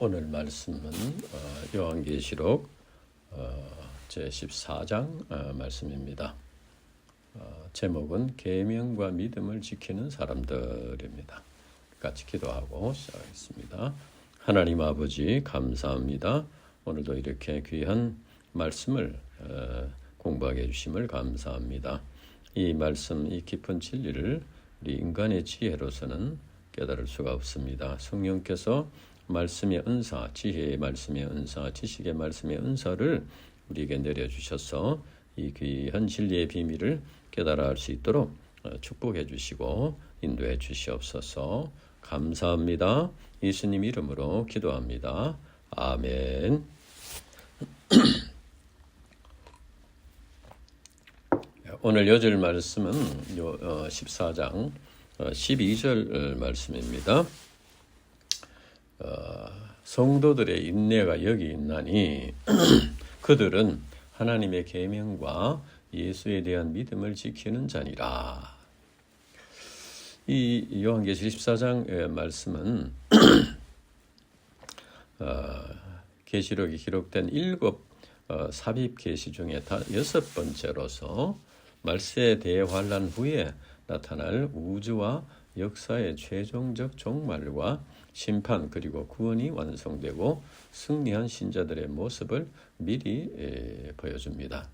오늘 말씀은 요한계시록 제14장 말씀입니다. 제목은 계명과 믿음을 지키는 사람들입니다. 같이 기도하고 시작하겠습니다. 하나님 아버지 감사합니다. 오늘도 이렇게 귀한 말씀을 공부하게 해주심을 감사합니다. 이 말씀, 이 깊은 진리를 우리 인간의 지혜로서는 깨달을 수가 없습니다. 성령께서 말씀의 은사, 지혜의 말씀의 은사, 지식의 말씀의 은사를 우리에게 내려주셔서 이 귀한 진리의 비밀을 깨달아 할 수 있도록 축복해 주시고 인도해 주시옵소서. 감사합니다. 예수님 이름으로 기도합니다. 아멘. 오늘 여절 말씀은 14장 12절 말씀입니다. 성도들의 인내가 여기 있나니 그들은 하나님의 계명과 예수에 대한 믿음을 지키는 자니라. 이 요한계시록 14장의 말씀은 계시록이 기록된 7 삽입 계시 중에 다 6번째로서 말세 대환란 후에 나타날 우주와 역사의 최종적 종말과 심판 그리고 구원이 완성되고 승리한 신자들의 모습을 미리 보여줍니다.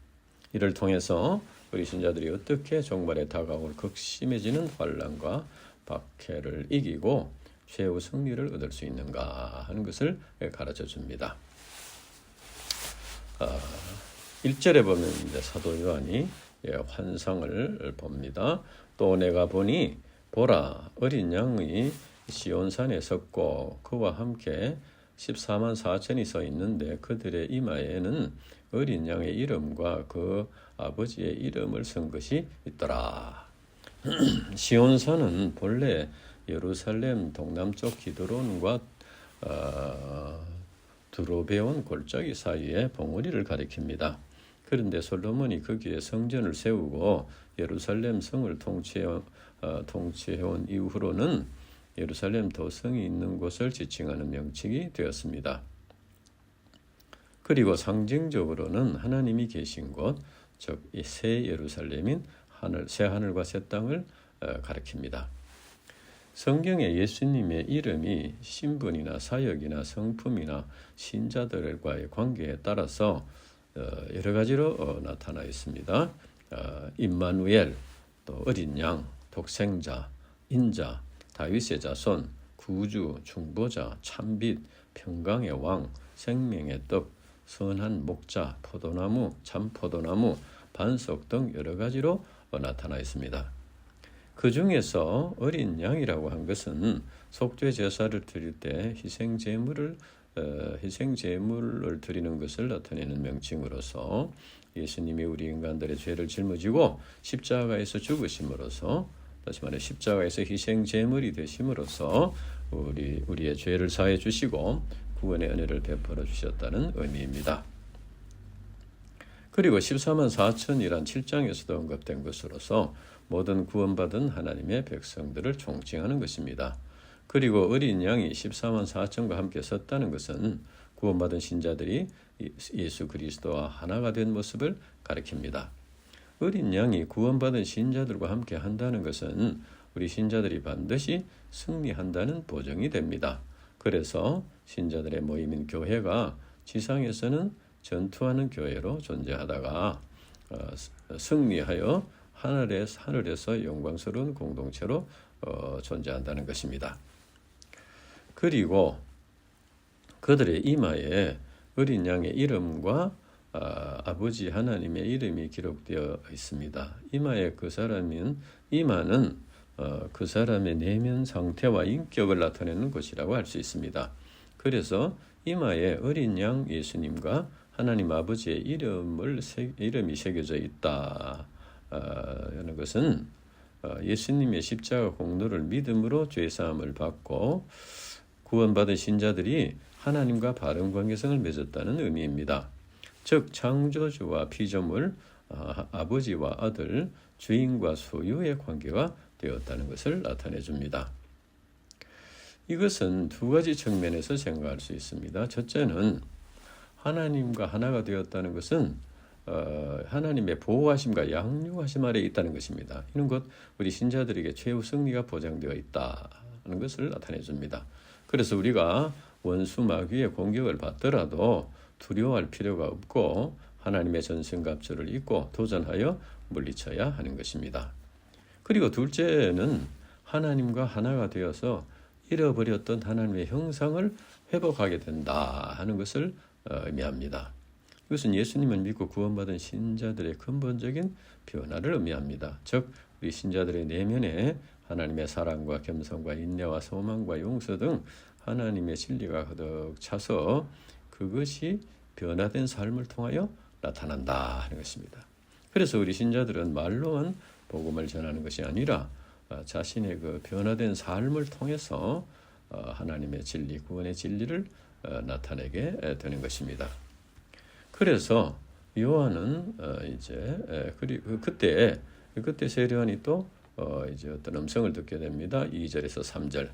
이를 통해서 우리 신자들이 어떻게 종말에 다가올 극심해지는 환란과 박해를 이기고 최후 승리를 얻을 수 있는가 하는 것을 가르쳐 줍니다. 1절에 보면 이제 사도 요한이 환상을 봅니다. 또 내가 보니 보라 어린 양이 시온산에 섰고 그와 함께 14만 4천이 서 있는데 그들의 이마에는 어린 양의 이름과 그 아버지의 이름을 쓴 것이 있더라. 시온산은 본래 예루살렘 동남쪽 기드론과 드로베온 골짜기 사이에 봉우리를 가리킵니다. 그런데 솔로몬이 거기에 성전을 세우고 예루살렘 성을 통치해온 이후로는 예루살렘 도성이 있는 곳을 지칭하는 명칭이 되었습니다. 그리고 상징적으로는 하나님이 계신 곳, 즉 새 예루살렘인 새 하늘과 새 땅을 가리킵니다. 성경에 예수님의 이름이 신분이나 사역이나 성품이나 신자들과의 관계에 따라서 여러 가지로 나타나 있습니다. 임마누엘, 또 어린 양, 독생자, 인자, 다윗의 자손, 구주, 중보자, 참빛, 평강의 왕, 생명의 떡, 선한 목자, 포도나무, 참포도나무, 반석 등 여러 가지로 나타나 있습니다. 그 중에서 어린 양이라고 한 것은 속죄 제사를 드릴 때 희생 제물을 드리는 것을 나타내는 명칭으로서 예수님이 우리 인간들의 죄를 짊어지고 십자가에서 죽으심으로써, 다시 말해 십자가에서 희생 제물이 되심으로써 우리의 죄를 사해 주시고 구원의 은혜를 베풀어 주셨다는 의미입니다. 그리고 14만 4천이란 7장에서도 언급된 것으로서 모든 구원받은 하나님의 백성들을 총칭하는 것입니다. 그리고 어린 양이 14만 4천과 함께 섰다는 것은 구원받은 신자들이 예수 그리스도와 하나가 된 모습을 가리킵니다. 어린 양이 구원받은 신자들과 함께 한다는 것은 우리 신자들이 반드시 승리한다는 보증이 됩니다. 그래서 신자들의 모임인 교회가 지상에서는 전투하는 교회로 존재하다가 승리하여 하늘에서 영광스러운 공동체로 존재한다는 것입니다. 그리고 그들의 이마에 어린 양의 이름과 아버지 하나님의 이름이 기록되어 있습니다. 이마에 이마는 그 사람의 내면 상태와 인격을 나타내는 것이라고 할 수 있습니다. 그래서 이마에 어린 양 예수님과 하나님 아버지의 이름이 새겨져 있다 하는 것은 예수님의 십자가 공로를 믿음으로 죄사함을 받고 구원받은 신자들이 하나님과 바른 관계성을 맺었다는 의미입니다. 즉 창조주와 피조물, 아버지와 아들, 주인과 소유의 관계가 되었다는 것을 나타내 줍니다. 이것은 두 가지 측면에서 생각할 수 있습니다. 첫째는 하나님과 하나가 되었다는 것은 하나님의 보호하심과 양육하심 아래 있다는 것입니다. 이는 곧 우리 신자들에게 최후 승리가 보장되어 있다는 것을 나타내 줍니다. 그래서 우리가 원수 마귀의 공격을 받더라도 두려워할 필요가 없고 하나님의 전승갑주를 입고 도전하여 물리쳐야 하는 것입니다. 그리고 둘째는 하나님과 하나가 되어서 잃어버렸던 하나님의 형상을 회복하게 된다 하는 것을 의미합니다. 이것은 예수님을 믿고 구원받은 신자들의 근본적인 변화를 의미합니다. 즉 우리 신자들의 내면에 하나님의 사랑과 겸손과 인내와 소망과 용서 등 하나님의 진리가 가득 차서 그것이 변화된 삶을 통하여 나타난다 하는 것입니다. 그래서 우리 신자들은 말로만 복음을 전하는 것이 아니라 자신의 그 변화된 삶을 통해서 하나님의 진리, 구원의 진리를 나타내게 되는 것입니다. 그래서 요한은 그리고 그때 세례요한이 또 이제 어떤 음성을 듣게 됩니다. 2절에서 3절.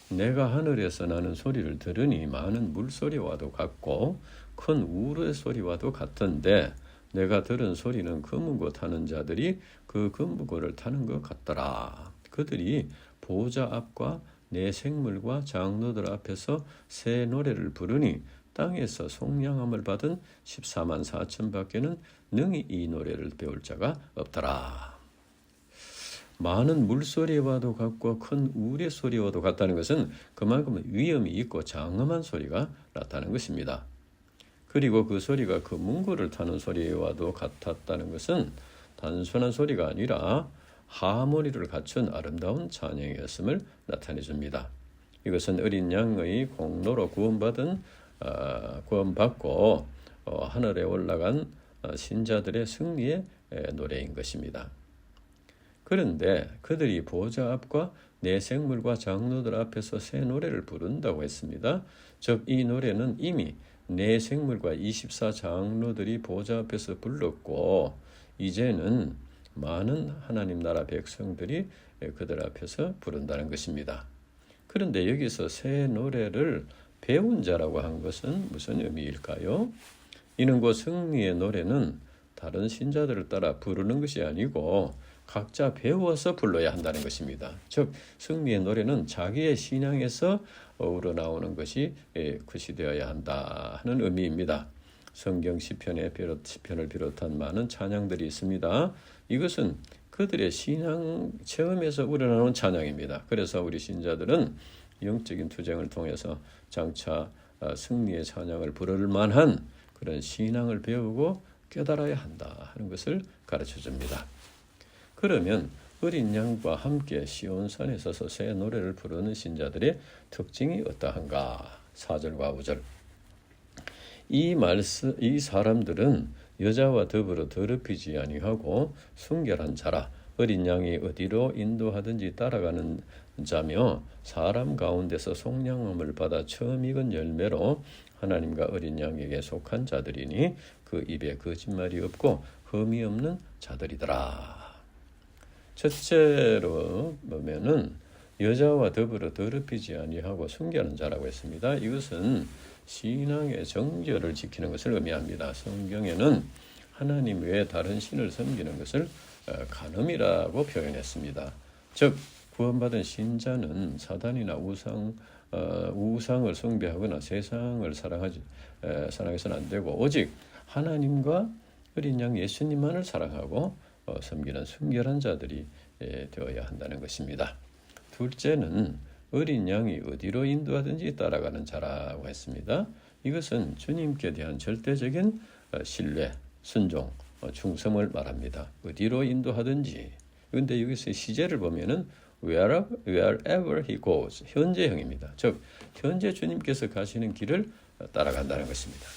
내가 하늘에서 나는 소리를 들으니 많은 물소리와도 같고 큰 우르의 소리와도 같던데 내가 들은 소리는 금은고 타는 자들이 그 금은고를 타는 것 같더라. 그들이 보좌 앞과 내 생물과 장로들 앞에서 새 노래를 부르니 땅에서 속량함을 받은 14만 4천 밖에는 능히 이 노래를 배울 자가 없더라. 많은 물소리와도 같고 큰 우레 소리와도 같다는 것은 그만큼 위험이 있고 장엄한 소리가 나타나는 것입니다. 그리고 그 소리가 그 문구를 타는 소리와도 같았다는 것은 단순한 소리가 아니라 하모니를 갖춘 아름다운 찬양이었음을 나타내 줍니다. 이것은 어린 양의 공로로 구원받고 하늘에 올라간 신자들의 승리의 노래인 것입니다. 그런데 그들이 보좌 앞과 내 생물과 장로들 앞에서 새 노래를 부른다고 했습니다. 즉 이 노래는 이미 내 생물과 24장로들이 보좌 앞에서 불렀고 이제는 많은 하나님 나라 백성들이 그들 앞에서 부른다는 것입니다. 그런데 여기서 새 노래를 배운 자라고 한 것은 무슨 의미일까요? 이는 곧 승리의 노래는 다른 신자들을 따라 부르는 것이 아니고 각자 배워서 불러야 한다는 것입니다. 즉 승리의 노래는 자기의 신앙에서 우러나오는 것이 되어야 한다 하는 의미입니다. 성경 시편을 비롯한 많은 찬양들이 있습니다. 이것은 그들의 신앙 체험에서 우러나오는 찬양입니다. 그래서 우리 신자들은 영적인 투쟁을 통해서 장차 승리의 찬양을 부를 만한 그런 신앙을 배우고 깨달아야 한다 하는 것을 가르쳐 줍니다. 그러면 어린 양과 함께 시온산에 서서 새 노래를 부르는 신자들의 특징이 어떠한가? 4절과 5절. 이 사람들은 여자와 더불어 더럽히지 아니하고 순결한 자라. 어린 양이 어디로 인도하든지 따라가는 자며 사람 가운데서 속량함을 받아 처음 익은 열매로 하나님과 어린 양에게 속한 자들이니 그 입에 거짓말이 없고 흠이 없는 자들이더라. 첫째로 보면은 여자와 더불어 더럽히지 아니하고 순결한 자라고 했습니다. 이것은 신앙의 정결을 지키는 것을 의미합니다. 성경에는 하나님 외에 다른 신을 섬기는 것을 간음이라고 표현했습니다. 즉 구원받은 신자는 사단이나 우상을 숭배하거나 세상을 사랑해서는 안 되고 오직 하나님과 어린 양 예수님만을 사랑하고 섬기는 순결한 자들이 되어야 한다는 것입니다. 둘째는 어린 양이 어디로 인도하든지 따라가는 자라고 했습니다. 이것은 주님께 대한 절대적인 신뢰, 순종, 충성을 말합니다. 어디로 인도하든지. 그런데 여기서 시제를 보면은 wherever he goes, 현재형입니다. 즉 현재 주님께서 가시는 길을 따라간다는 것입니다.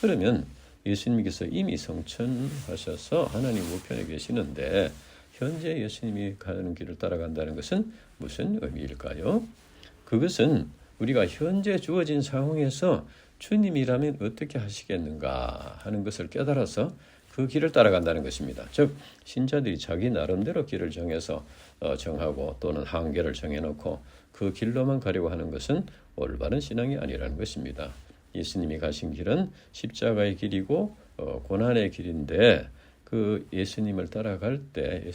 그러면 예수님께서 이미 성천하셔서 하나님 우편에 계시는데 현재 예수님이 가는 길을 따라간다는 것은 무슨 의미일까요? 그것은 우리가 현재 주어진 상황에서 주님이라면 어떻게 하시겠는가 하는 것을 깨달아서 그 길을 따라간다는 것입니다. 즉 신자들이 자기 나름대로 길을 정해서 정하고 또는 한계를 정해놓고 그 길로만 가려고 하는 것은 올바른 신앙이 아니라는 것입니다. 예수님이 가신 길은 십자가의 길이고 고난의 길인데 그 예수님을 따라갈 때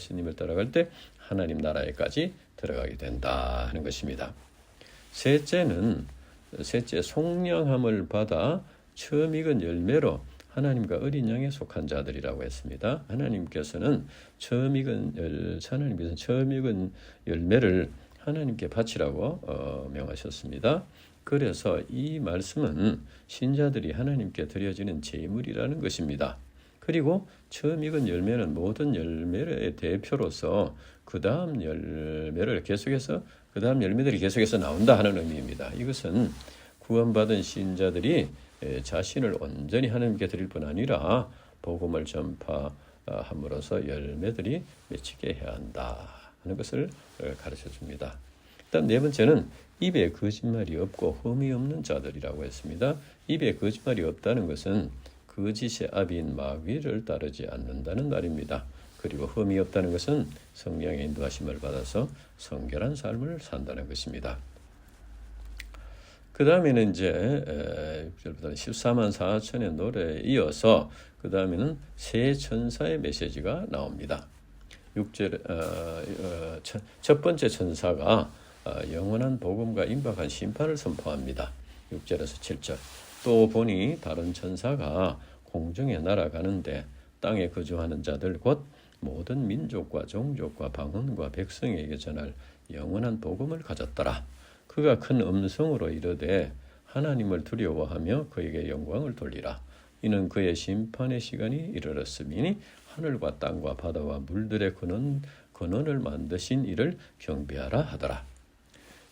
하나님 나라에까지 들어가게 된다 하는 것입니다. 셋째 속량함을 받아 처음 익은 열매로 하나님과 어린 양에 속한 자들이라고 했습니다. 하나님께서는 처음 익은 열매를 하나님께 바치라고 명하셨습니다. 그래서 이 말씀은 신자들이 하나님께 드려지는 제물이라는 것입니다. 그리고 처음 익은 열매는 모든 열매의 대표로서 그 다음 열매들이 계속해서 나온다 하는 의미입니다. 이것은 구원받은 신자들이 자신을 온전히 하나님께 드릴 뿐 아니라 복음을 전파함으로써 열매들이 맺히게 해야 한다 하는 것을 가르쳐 줍니다. 일단 네 번째는 입에 거짓말이 없고 흠이 없는 자들이라고 했습니다. 입에 거짓말이 없다는 것은 거짓의 아비인 마귀를 따르지 않는다는 말입니다. 그리고 흠이 없다는 것은 성령의 인도하심을 받아서 성결한 삶을 산다는 것입니다. 그 다음에는 이제 14만 4천의 노래에 이어서 그 다음에는 세 천사의 메시지가 나옵니다. 6절 첫 번째 천사가 영원한 복음과 임박한 심판을 선포합니다. 6절에서 7절. 또 보니 다른 천사가 공중에 날아가는데 땅에 거주하는 자들 곧 모든 민족과 종족과 방언과 백성에게 전할 영원한 복음을 가졌더라. 그가 큰 음성으로 이르되 하나님을 두려워하며 그에게 영광을 돌리라. 이는 그의 심판의 시간이 이르렀음이니 하늘과 땅과 바다와 물들의 근원을 만드신 이를 경배하라 하더라.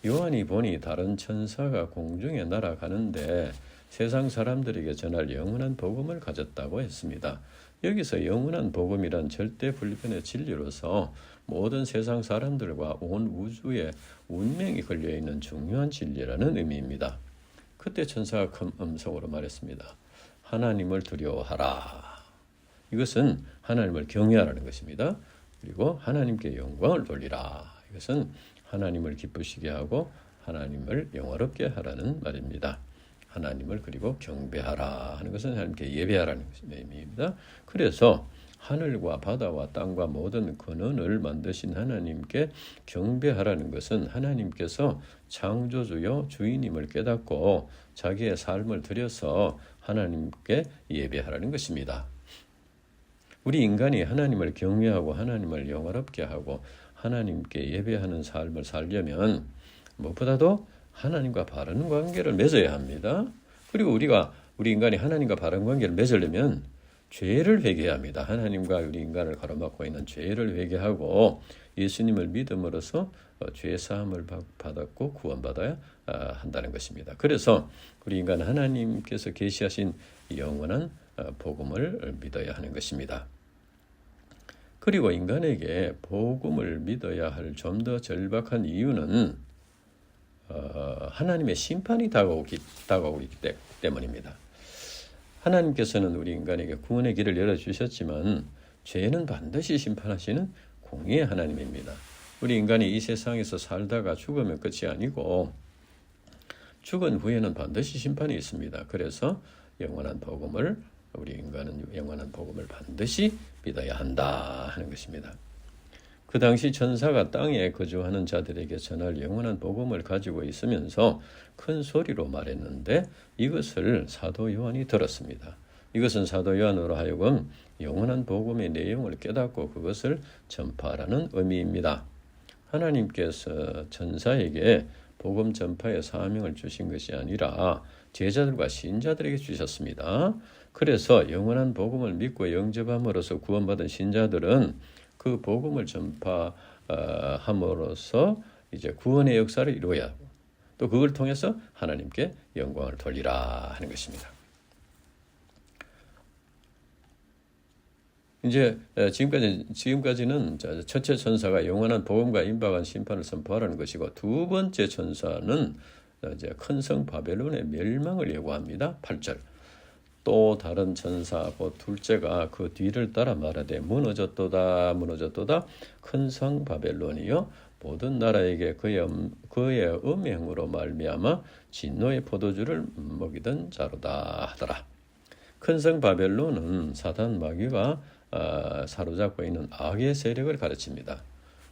요한이 보니 다른 천사가 공중에 날아가는데 세상 사람들에게 전할 영원한 복음을 가졌다고 했습니다. 여기서 영원한 복음이란 절대 불변의 진리로서 모든 세상 사람들과 온 우주에 운명이 걸려있는 중요한 진리라는 의미입니다. 그때 천사가 큰 음성으로 말했습니다. 하나님을 두려워하라. 이것은 하나님을 경외하라는 것입니다. 그리고 하나님께 영광을 돌리라. 이것은 하나님을 기쁘시게 하고 하나님을 영화롭게 하라는 말입니다. 하나님을 그리고 경배하라 하는 것은 하나님께 예배하라는 의미입니다. 그래서 하늘과 바다와 땅과 모든 근원을 만드신 하나님께 경배하라는 것은 하나님께서 창조주요 주인임을 깨닫고 자기의 삶을 들여서 하나님께 예배하라는 것입니다. 우리 인간이 하나님을 경외하고 하나님을 영화롭게 하고 하나님께 예배하는 삶을 살려면 무엇보다도 하나님과 바른 관계를 맺어야 합니다. 그리고 우리 인간이 하나님과 바른 관계를 맺으려면 죄를 회개해야 합니다. 하나님과 우리 인간을 가로막고 있는 죄를 회개하고 예수님을 믿음으로써 죄 사함을 받았고 구원받아야 한다는 것입니다. 그래서 우리 인간은 하나님께서 계시하신 영원한 복음을 믿어야 하는 것입니다. 그리고 인간에게 복음을 믿어야 할 좀 더 절박한 이유는 하나님의 심판이 다가오기 때문입니다. 하나님께서는 우리 인간에게 구원의 길을 열어주셨지만 죄는 반드시 심판하시는 공의의 하나님입니다. 우리 인간이 이 세상에서 살다가 죽으면 끝이 아니고 죽은 후에는 반드시 심판이 있습니다. 그래서 우리 인간은 영원한 복음을 반드시 믿어야 한다 하는 것입니다. 그 당시 천사가 땅에 거주하는 자들에게 전할 영원한 복음을 가지고 있으면서 큰 소리로 말했는데 이것을 사도 요한이 들었습니다. 이것은 사도 요한으로 하여금 영원한 복음의 내용을 깨닫고 그것을 전파하라는 의미입니다. 하나님께서 천사에게 복음 전파의 사명을 주신 것이 아니라 제자들과 신자들에게 주셨습니다. 그래서 영원한 복음을 믿고 영접함으로써 구원받은 신자들은 그 복음을 전파함으로써 이제 구원의 역사를 이루어야 하고 또 그걸 통해서 하나님께 영광을 돌리라 하는 것입니다. 이제 지금까지는 첫째 천사가 영원한 복음과 임박한 심판을 선포하라는 것이고 두 번째 천사는 이제 큰 성 바벨론의 멸망을 예고합니다. 8절. 또 다른 천사 곧 둘째가 그 뒤를 따라 말하되 무너졌도다 큰 성 바벨론이요 모든 나라에게 그의 음행으로 말미암아 진노의 포도주를 먹이던 자로다 하더라. 큰 성 바벨론은 사단 마귀가 사로잡고 있는 악의 세력을 가르칩니다.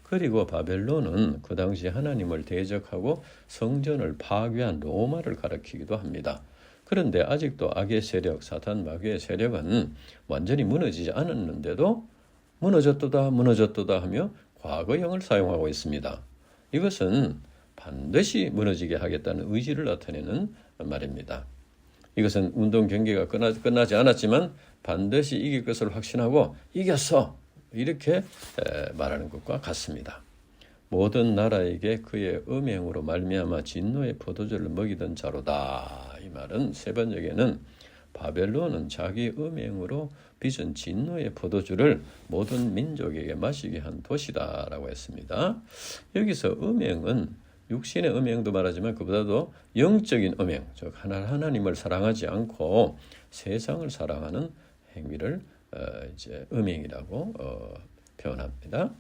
그리고 바벨론은 그 당시 하나님을 대적하고 성전을 파괴한 로마를 가리키기도 합니다. 그런데 아직도 악의 세력, 사단 마귀의 세력은 완전히 무너지지 않았는데도 무너졌도다 하며 과거형을 사용하고 있습니다. 이것은 반드시 무너지게 하겠다는 의지를 나타내는 말입니다. 이것은 운동 경기가 끝나지 않았지만 반드시 이길 것을 확신하고 이겼어! 이렇게 말하는 것과 같습니다. 모든 나라에게 그의 음행으로 말미암아 진노의 포도주를 먹이던 자로다. 이 말은 세 번역에는 바벨론은 자기 음행으로 빚은 진노의 포도주를 모든 민족에게 마시게 한 도시다라고 했습니다. 여기서 음행은 육신의 음행도 말하지만 그보다도 영적인 음행, 즉 하나님을 사랑하지 않고 세상을 사랑하는 행위를 이제 음행이라고 표현합니다.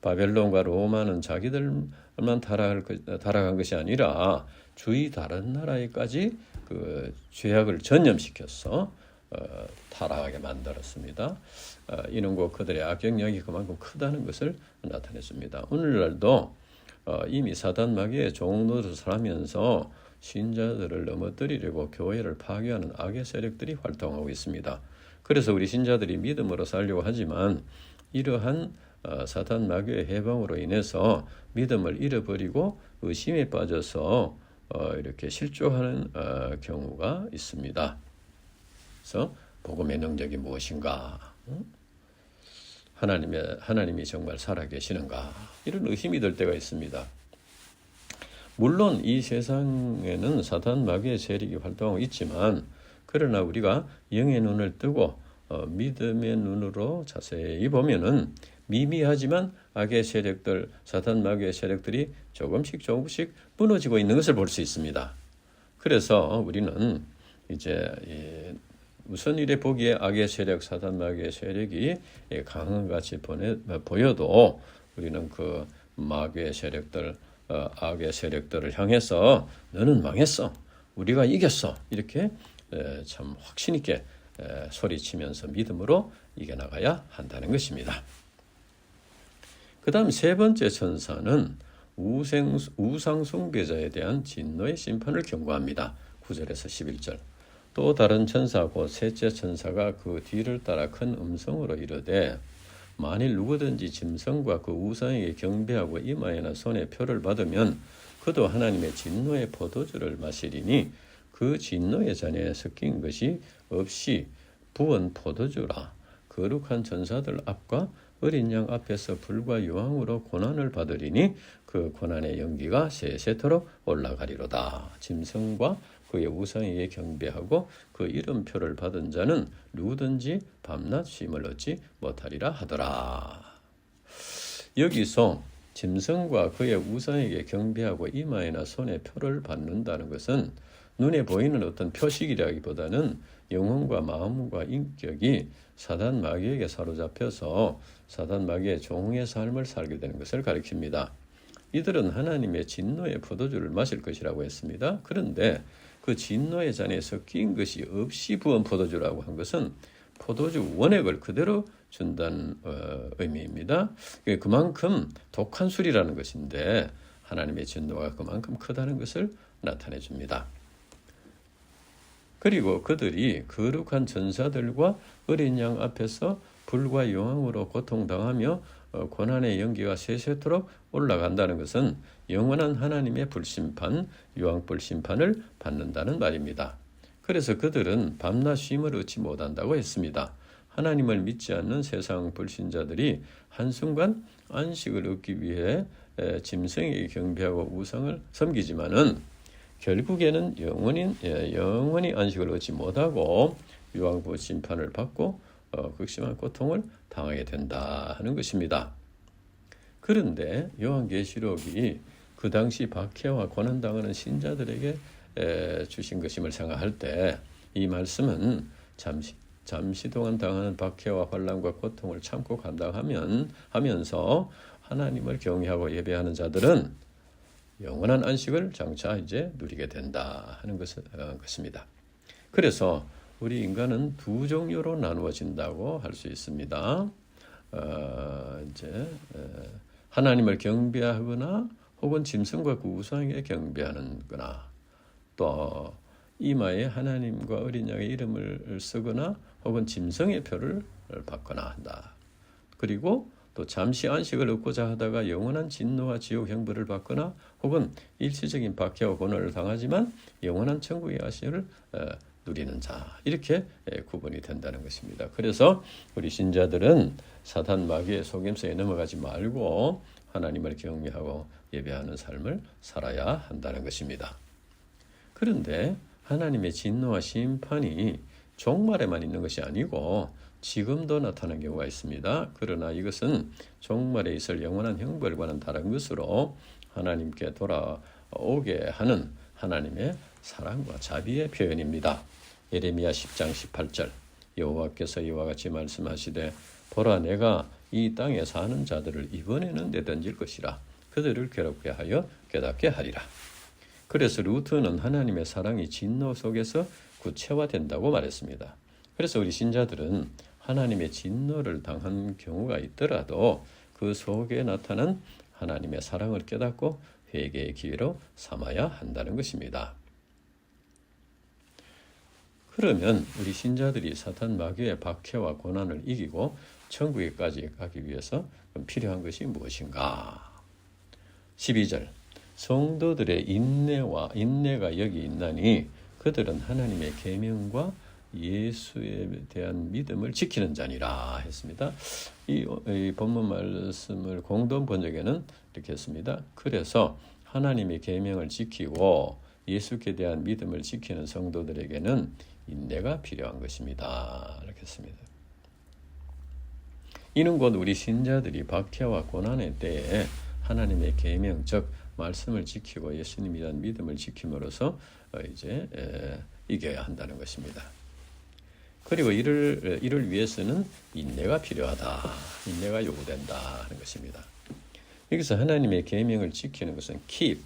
바벨론과 로마는 자기들만 타락한 것이 아니라 주위 다른 나라에까지 그 죄악을 전염시켜서 타락하게 만들었습니다. 이는 그들의 악영향이 그만큼 크다는 것을 나타냈습니다. 오늘날도 이미 사단 마귀의 종 노릇을 하면서 신자들을 넘어뜨리려고 교회를 파괴하는 악의 세력들이 활동하고 있습니다. 그래서 우리 신자들이 믿음으로 살려고 하지만 이러한 사단 마귀의 해방으로 인해서 믿음을 잃어버리고 의심에 빠져서 이렇게 실족하는 경우가 있습니다. 그래서 복음의 능력이 무엇인가? 하나님이 정말 살아계시는가? 이런 의심이 들 때가 있습니다. 물론 이 세상에는 사단 마귀의 세력이 활동하고 있지만 그러나 우리가 영의 눈을 뜨고 믿음의 눈으로 자세히 보면은 미미하지만 악의 세력들, 사단 마귀의 세력들이 조금씩 무너지고 있는 것을 볼 수 있습니다. 그래서 우리는 이제 우선 이래 보기에 악의 세력, 사단 마귀의 세력이 강한 같이 보여도 우리는 그 마귀의 세력들, 악의 세력들을 향해서 너는 망했어, 우리가 이겼어, 이렇게 참 확신 있게 소리치면서 믿음으로 이겨나가야 한다는 것입니다. 그 다음 세 번째 천사는 우상 숭배자에 대한 진노의 심판을 경고합니다. 9절에서 11절. 또 다른 천사 곧 셋째 천사가 그 뒤를 따라 큰 음성으로 이르되 만일 누구든지 짐승과 그 우상에게 경배하고 이마에나 손에 표를 받으면 그도 하나님의 진노의 포도주를 마시리니 그 진노의 잔에 섞인 것이 없이 부은 포도주라. 거룩한 천사들 앞과 어린 양 앞에서 불과 유황으로 고난을 받으리니 그 고난의 연기가 세세토록 올라가리로다. 짐승과 그의 우상에게 경배하고 그 이름표를 받은 자는 누구든지 밤낮 쉼을 얻지 못하리라 하더라. 여기서 짐승과 그의 우상에게 경배하고 이마에나 손에 표를 받는다는 것은 눈에 보이는 어떤 표식이라기보다는 영혼과 마음과 인격이 사단 마귀에게 사로잡혀서 사단 마귀의 종의 삶을 살게 되는 것을 가리킵니다. 이들은 하나님의 진노의 포도주를 마실 것이라고 했습니다. 그런데 그 진노의 잔에 섞인 것이 없이 부은 포도주라고 한 것은 포도주 원액을 그대로 준다는 의미입니다. 그만큼 독한 술이라는 것인데 하나님의 진노가 그만큼 크다는 것을 나타내 줍니다. 그리고 그들이 거룩한 전사들과 어린 양 앞에서 불과 용왕으로 고통당하며 고난의 연기가 세세토록 올라간다는 것은 영원한 하나님의 불심판, 유황불 심판을 받는다는 말입니다. 그래서 그들은 밤낮 쉼을 얻지 못한다고 했습니다. 하나님을 믿지 않는 세상 불신자들이 한순간 안식을 얻기 위해 짐승에게 경배하고 우상을 섬기지만은 결국에는 영원히 안식을 얻지 못하고 유황불 심판을 받고 극심한 고통을 당하게 된다 하는 것입니다. 그런데 요한계시록이 그 당시 박해와 고난당하는 신자들에게 주신 것임을 생각할 때 이 말씀은 잠시 동안 당하는 박해와 환난과 고통을 참고 감당하면서 하나님을 경외하고 예배하는 자들은 영원한 안식을 장차 이제 누리게 된다 하는 것입니다. 그래서 우리 인간은 두 종류로 나누어진다고 할 수 있습니다. 하나님을 경배하거나 혹은 짐승과 그 우상에 경배하는거나, 또 이마에 하나님과 어린 양의 이름을 쓰거나 혹은 짐승의 표를 받거나 한다. 그리고 또 잠시 안식을 얻고자 하다가 영원한 진노와 지옥 형벌을 받거나 혹은 일시적인 박해와 고난을 당하지만 영원한 천국의 안식을 누리는 자, 이렇게 구분이 된다는 것입니다. 그래서 우리 신자들은 사탄 마귀의 속임수에 넘어가지 말고 하나님을 경외하고 예배하는 삶을 살아야 한다는 것입니다. 그런데 하나님의 진노와 심판이 종말에만 있는 것이 아니고 지금도 나타나는 경우가 있습니다. 그러나 이것은 종말에 있을 영원한 형벌과는 다른 것으로 하나님께 돌아오게 하는 하나님의 사랑과 자비의 표현입니다. 예레미야 10장 18절, 여호와께서 이와 같이 말씀하시되 보라, 내가 이 땅에 사는 자들을 이번에는 내던질 것이라. 그들을 괴롭게 하여 깨닫게 하리라. 그래서 루트는 하나님의 사랑이 진노 속에서 구체화된다고 말했습니다. 그래서 우리 신자들은 하나님의 진노를 당한 경우가 있더라도 그 속에 나타난 하나님의 사랑을 깨닫고 회개의 기회로 삼아야 한다는 것입니다. 그러면 우리 신자들이 사탄 마귀의 박해와 고난을 이기고 천국에까지 가기 위해서 필요한 것이 무엇인가? 12절, 성도들의 인내가 여기 있나니 그들은 하나님의 계명과 예수에 대한 믿음을 지키는 자니라 했습니다. 이 본문 말씀을 공동 번역에는 이렇게 했습니다. 그래서 하나님의 계명을 지키고 예수께 대한 믿음을 지키는 성도들에게는 인내가 필요한 것입니다. 이렇게 했습니다. 이는 곧 우리 신자들이 박해와 고난의 때에 하나님의 계명, 즉 말씀을 지키고 예수님에 대한 믿음을 지킴으로써 이겨야 한다는 것입니다. 그리고 이를 위해서는 인내가 필요하다, 인내가 요구된다 하는 것입니다. 여기서 하나님의 계명을 지키는 것은 keep,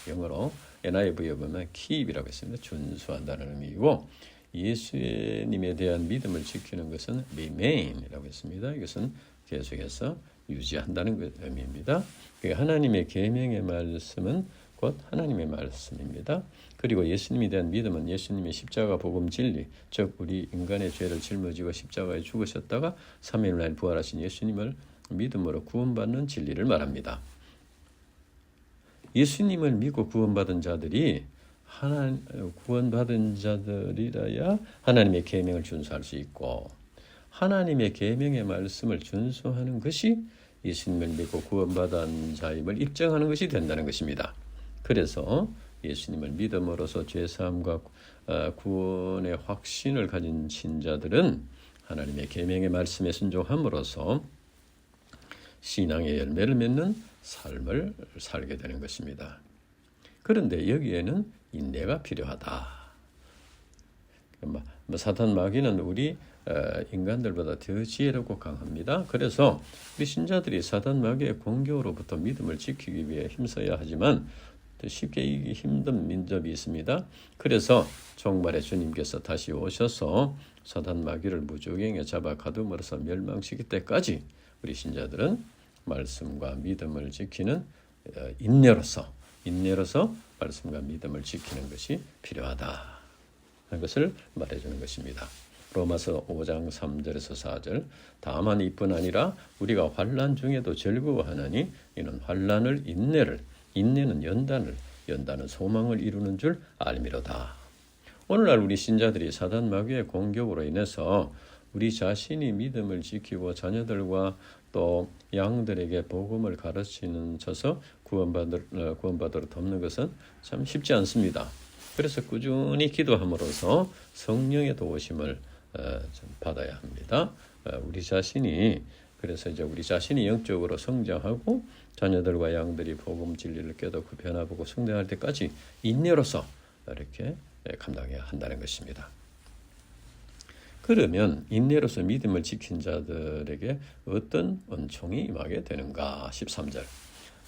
영어로 NIV에 보면 keep이라고 했습니다. 준수한다는 의미이고, 예수님에 대한 믿음을 지키는 것은 remain이라고 했습니다. 이것은 계속해서 유지한다는 의미입니다. 하나님의 계명의 말씀은 곧 하나님의 말씀입니다. 그리고 예수님에 대한 믿음은 예수님의 십자가 복음 진리, 즉 우리 인간의 죄를 짊어지고 십자가에 죽으셨다가 3일 날 부활하신 예수님을 믿음으로 구원받는 진리를 말합니다. 예수님을 믿고 구원받은 자들이 구원받은 자들이라야 하나님의 계명을 준수할 수 있고, 하나님의 계명의 말씀을 준수하는 것이 예수님을 믿고 구원받은 자임을 입증하는 것이 된다는 것입니다. 그래서 예수님을 믿음으로써 죄사함과 구원의 확신을 가진 신자들은 하나님의 계명의 말씀에 순종함으로써 신앙의 열매를 맺는 삶을 살게 되는 것입니다. 그런데 여기에는 인내가 필요하다. 사탄 마귀는 우리 인간들보다 더 지혜롭고 강합니다. 그래서 우리 신자들이 사탄 마귀의 공격으로부터 믿음을 지키기 위해 힘써야 하지만 쉽게 이기기 힘든 민족이 있습니다. 그래서 종말에 주님께서 다시 오셔서 사탄 마귀를 무조갱에 잡아 가둠으로써 멸망시킬 때까지 우리 신자들은 말씀과 믿음을 지키는 인내로서 말씀과 믿음을 지키는 것이 필요하다 하는 것을 말해주는 것입니다. 로마서 5장 3절에서 4절, 다만 이뿐 아니라 우리가 환난 중에도 즐거워하나니 이는 환난을 인내는 연단은 소망을 이루는 줄 알미로다. 오늘날 우리 신자들이 사단 마귀의 공격으로 인해서 우리 자신이 믿음을 지키고 자녀들과 또 양들에게 복음을 가르치는 쳐서 구원받으러 돕는 것은 참 쉽지 않습니다. 그래서 꾸준히 기도함으로써 성령의 도우심을 받아야 합니다. 우리 자신이 영적으로 성장하고 자녀들과 양들이 복음 진리를 깨닫고 변화보고 성장할 때까지 인내로서 이렇게 감당해야 한다는 것입니다. 그러면 인내로서 믿음을 지킨 자들에게 어떤 은총이 임하게 되는가? 13절.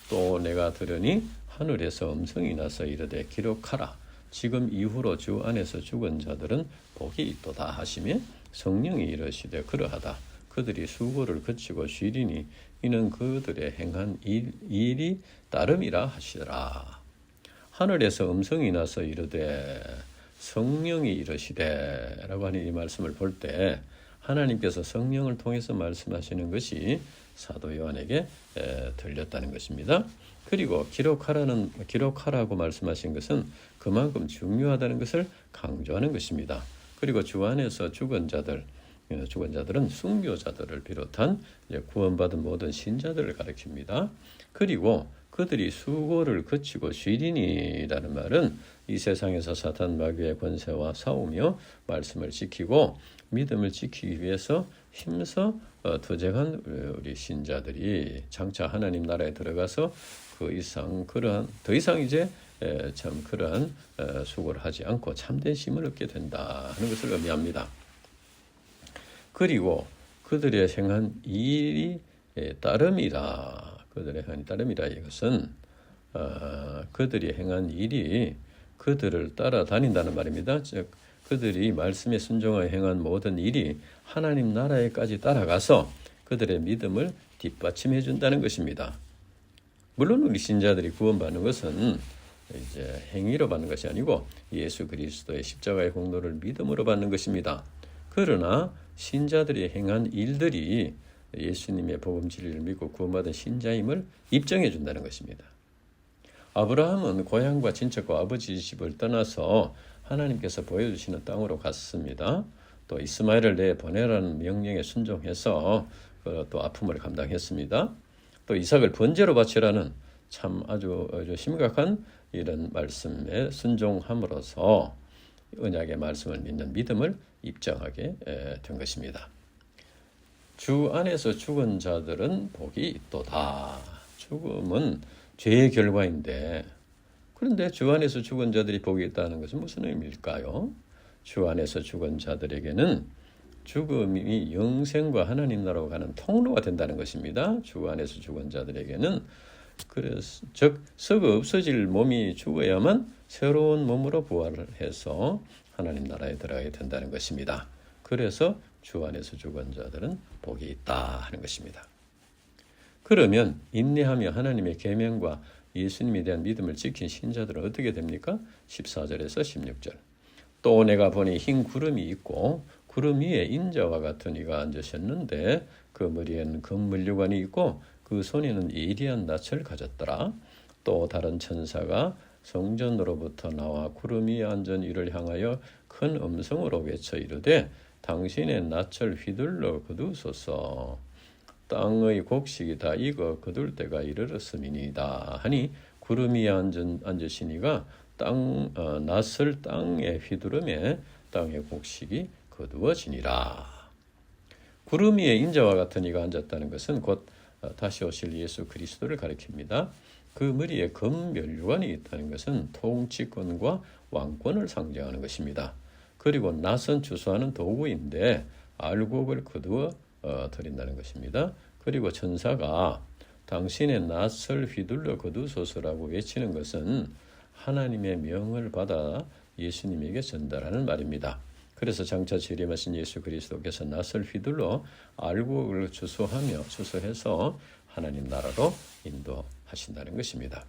또 내가 들으니 하늘에서 음성이 나서 이르되 기록하라. 지금 이후로 주 안에서 죽은 자들은 복이 있도다 하시며 성령이 이르시되 그러하다. 그들이 수고를 그치고 쉬리니 이는 그들의 행한 일이 따름이라 하시더라. 하늘에서 음성이 나서 이르되 성령이 이르시되 라고 하는 이 말씀을 볼 때 하나님께서 성령을 통해서 말씀하시는 것이 사도 요한에게 들렸다는 것입니다. 그리고 기록하라고 말씀하신 것은 그만큼 중요하다는 것을 강조하는 것입니다. 그리고 주 안에서 죽은 자들은 순교자들을 비롯한 구원받은 모든 신자들을 가리킵니다. 그리고 그들이 수고를 그치고 쉬리니라는 말은 이 세상에서 사탄 마귀의 권세와 싸우며 말씀을 지키고 믿음을 지키기 위해서 힘써 투쟁한 우리 신자들이 장차 하나님 나라에 들어가서 더 이상 이제 참 그러한 수고를 하지 않고 참된 힘을 얻게 된다 하는 것을 의미합니다. 그리고 그들의 행한 일이 따름이라. 그들의 행한 따름이라. 이것은 그들이 행한 일이 그들을 따라다닌다는 말입니다. 즉 그들이 말씀에 순종하여 행한 모든 일이 하나님 나라에까지 따라가서 그들의 믿음을 뒷받침해 준다는 것입니다. 물론 우리 신자들이 구원받는 것은 이제 행위로 받는 것이 아니고 예수 그리스도의 십자가의 공로를 믿음으로 받는 것입니다. 그러나 신자들이 행한 일들이 예수님의 복음 진리를 믿고 구원받은 신자임을 입증해 준다는 것입니다. 아브라함은 고향과 친척과 아버지 집을 떠나서 하나님께서 보여주시는 땅으로 갔습니다. 또 이스마엘을 내보내라는 명령에 순종해서 또 아픔을 감당했습니다. 또 이삭을 번제로 바치라는 참 아주 심각한 이런 말씀에 순종함으로써 언약의 말씀을 믿는 믿음을 입증하게 된 것입니다. 주 안에서 죽은 자들은 복이 있도다. 죽음은 죄의 결과인데 그런데 주 안에서 죽은 자들이 복이 있다는 것은 무슨 의미일까요? 주 안에서 죽은 자들에게는 죽음이 영생과 하나님 나라로 가는 통로가 된다는 것입니다. 주 안에서 죽은 자들에게는 즉 썩어 없어질 몸이 죽어야만 새로운 몸으로 부활을 해서 하나님 나라에 들어가게 된다는 것입니다. 그래서 주 안에서 죽은 자들은 복이 있다 하는 것입니다. 그러면 인내하며 하나님의 계명과 예수님에 대한 믿음을 지킨 신자들은 어떻게 됩니까? 14절에서 16절. 또 내가 보니 흰 구름이 있고 구름 위에 인자와 같은 이가 앉으셨는데 그 머리에는 금물류관이 있고 그 손에는 예리한 낯을 가졌더라. 또 다른 천사가 성전으로부터 나와 구름 위에 앉은 이를 향하여 큰 음성으로 외쳐 이르되 당신의 낯을 휘둘러 거두소서. 땅의 곡식이 다 익어 거둘 때가 이르렀음이니이다 하니 구름 위에 앉으시니가 낯을 땅에 휘두르매 땅의 곡식이 거두어지니라. 구름 위에 인자와 같은 이가 앉았다는 것은 곧 다시 오실 예수 그리스도를 가리킵니다. 그 머리에 금면류관이 있다는 것은 통치권과 왕권을 상징하는 것입니다. 그리고 낯은 주소하는 도구인데 알곡을 거두어 드린다는 것입니다. 그리고 천사가 당신의 낯을 휘둘러 거두소서라고 외치는 것은 하나님의 명을 받아 예수님에게 전달하는 말입니다. 그래서 장차 재림하신 예수 그리스도께서 낯을 휘둘러 알곡을 주소해서 하나님 나라로 인도하신다는 것입니다.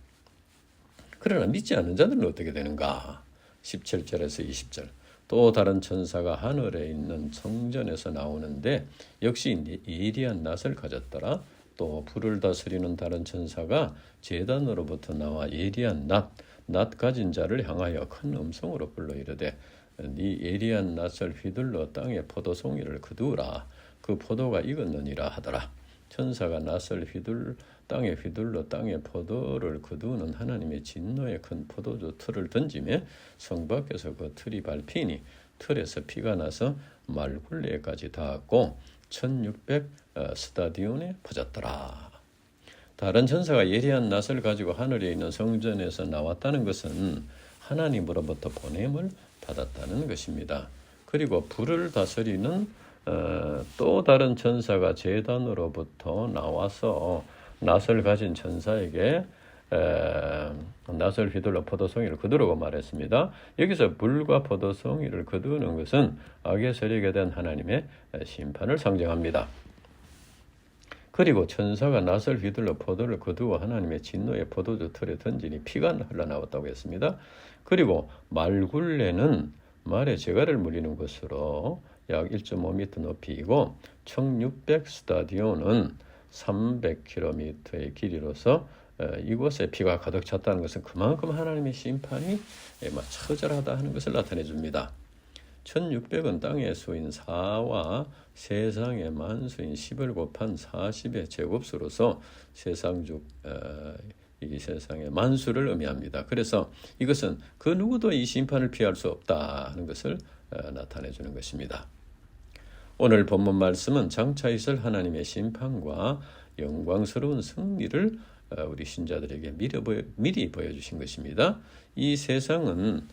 그러나 믿지 않는 자들은 어떻게 되는가? 17절에서 20절. 또 다른 천사가 하늘에 있는 성전에서 나오는데 역시 예리한 낯을 가졌더라. 또 불을 다스리는 다른 천사가 제단으로부터 나와 예리한 낯 가진 자를 향하여 큰 음성으로 불러 이르되 네 예리한 낯을 휘둘러 땅에 포도송이를 거두라. 그 포도가 익었느니라 하더라. 천사가 낯을 땅에 휘둘러 땅에 포도를 거두는 하나님의 진노의 큰 포도주 틀을 던지며 성 밖에서 그 틀이 밟히니 틀에서 피가 나서 말굴레까지 닿았고 1600 스타디온에 퍼졌더라. 다른 천사가 예리한 낯을 가지고 하늘에 있는 성전에서 나왔다는 것은 하나님으로부터 보냄을 받았다는 것입니다. 그리고 불을 다스리는 또 다른 천사가 제단으로부터 나와서 낫을 가진 천사에게 낫을 휘둘러 포도송이를 거두라고 말했습니다. 여기서 불과 포도송이를 거두는 것은 악의 세력에 대한 하나님의 심판을 상징합니다. 그리고 천사가 낫을 휘둘러 포도를 거두어 하나님의 진노의 포도주 틀에 던지니 피가 흘러나왔다고 했습니다. 그리고 말굴레는 말의 재갈을 물리는 것으로 약 1.5m 높이이고 1600 스타디온은 300km의 길이로서 이곳에 피가 가득 찼다는 것은 그만큼 하나님의 심판이 처절하다 하는 것을 나타내 줍니다. 1600은 땅의 수인 4와 세상의 만수인 10을 곱한 40의 제곱수로서 이 세상의 만수를 의미합니다. 그래서 이것은 그 누구도 이 심판을 피할 수 없다 하는 것을 나타내 주는 것입니다. 오늘 본문 말씀은 장차 있을 하나님의 심판과 영광스러운 승리를 우리 신자들에게 미리 보여주신 것입니다. 이 세상은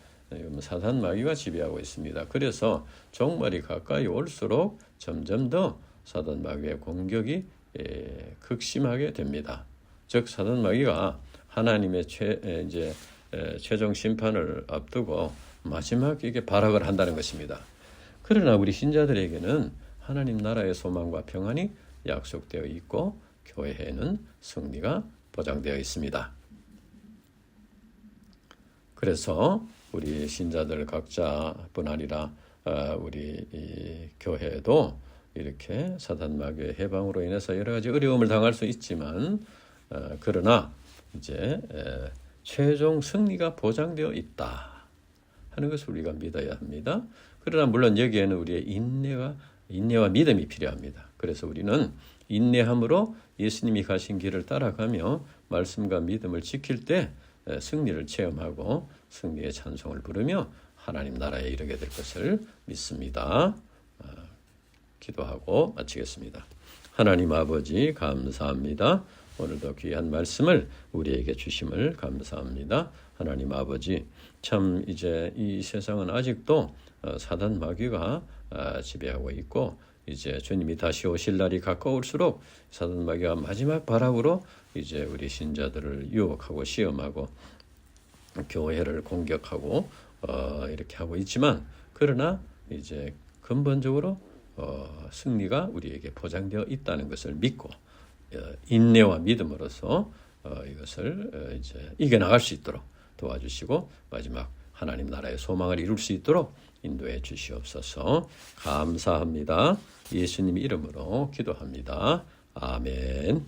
사단 마귀가 지배하고 있습니다. 그래서 종말이 가까이 올수록 점점 더 사단 마귀의 공격이 극심하게 됩니다. 즉 사단 마귀가 하나님의 최종 심판을 앞두고 마지막에 발악을 한다는 것입니다. 그러나 우리 신자들에게는 하나님 나라의 소망과 평안이 약속되어 있고 교회에는 승리가 보장되어 있습니다. 그래서 우리 신자들 각자뿐 아니라 우리 이 교회도 이렇게 사단 마귀의 해방으로 인해서 여러 가지 어려움을 당할 수 있지만 그러나 이제 최종 승리가 보장되어 있다 하는 것을 우리가 믿어야 합니다. 그러나 물론 여기에는 우리의 인내와 믿음이 필요합니다. 그래서 우리는 인내함으로 예수님이 가신 길을 따라가며 말씀과 믿음을 지킬 때 승리를 체험하고 승리의 찬송을 부르며 하나님 나라에 이르게 될 것을 믿습니다. 기도하고 마치겠습니다. 하나님 아버지 감사합니다. 오늘도 귀한 말씀을 우리에게 주심을 감사합니다. 하나님 아버지, 참 이제 이 세상은 아직도 사단 마귀가 지배하고 있고 이제 주님이 다시 오실 날이 가까울수록 사단 마귀가 마지막 발악으로 이제 우리 신자들을 유혹하고 시험하고 교회를 공격하고 이렇게 하고 있지만 그러나 이제 근본적으로 승리가 우리에게 보장되어 있다는 것을 믿고 인내와 믿음으로써 이것을 이제 이겨나갈 수 있도록 도와주시고 마지막 하나님 나라의 소망을 이룰 수 있도록 인도해 주시옵소서. 감사합니다. 예수님 이름으로 기도합니다. 아멘.